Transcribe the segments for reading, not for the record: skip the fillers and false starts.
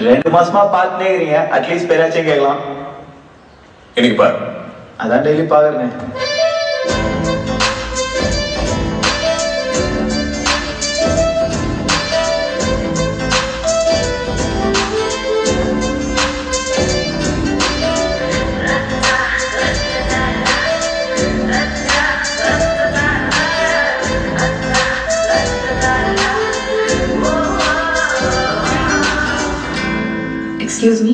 2 மாசமா பார்த்துட்டே இருக்கீங்க, அட்லீஸ்ட் பேராச்சும் கேட்கலாம். எனக்கு பாரு, அதான் டெய்லி பாக்குறேன். Excuse me?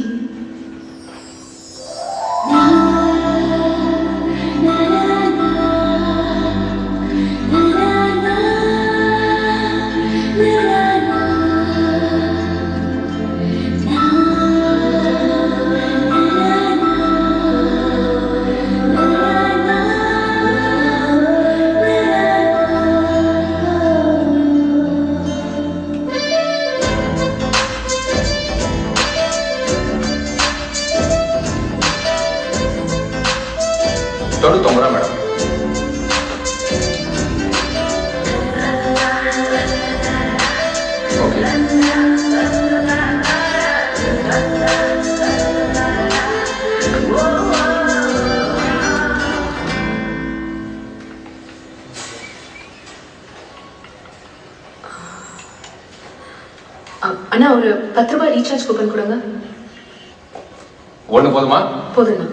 தொண்ணூத்தொம்பது மேடம். ஓகே. அண்ணா ஒரு 10 ரூபாய் ரீசார்ஜ் கூப்பன் கொடுங்க. ஒண்ணு போதுமா? போதுண்ணா.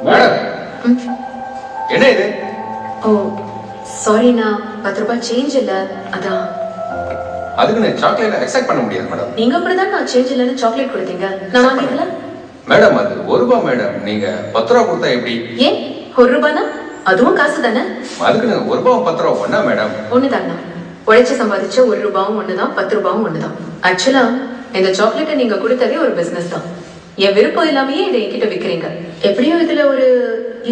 மேடம், என்ன இது? ஓ சாரிண்ணா, 10 ரூபாய் சேஞ்ச் இல்ல, அதான். அதுக்குன்னு சாக்லேட் எக்ஸெப்ட் பண்ண முடியாது மேடம். நீங்க அப்படிதான் நான் சேஞ்ச் இல்லைன்னு சாக்லேட் கொடுத்தீங்க, நான் வாங்கிக்கல. மேடம் அது ₹1 மேடம், நீங்க 10 ரூபா கொடுத்தா எப்படி? ஏன் ₹1? அதுவும் காசு தானே. அதுக்குன்னு ₹1 10 ரூபா ஒண்ணா மேடம்? ஒண்ணுதாண்ணா. உழைச்சு சம்பாதிச்ச ₹1 ஒண்ணுதான், 10 ரூபாயும் ஒண்ணுதான். ஆக்சுவலா இந்த சாக்லேட்டை நீங்க கொடுத்ததே ஒரு பிசினஸ் தான். என் விருப்பம் இல்லாமயே இதை என்கிட்ட விற்கிறீங்க. எப்படியும் இதுல ஒரு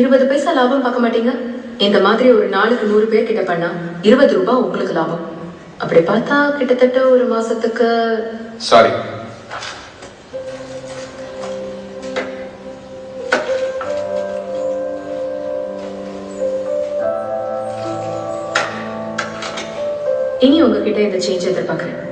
20 பைசா லாபம் பார்க்க மாட்டீங்க? இந்த மாதிரி ஒரு நாளுக்கு 100 பேர் கிட்ட பண்ணா ₹20 உங்களுக்கு லாபம். அப்படி பார்த்தா கிட்டத்தட்ட ஒரு மாசத்துக்கு. சாரி. இனி உங்ககிட்ட இந்த சேஞ்ச் எதிர்பார்க்கிறேன்.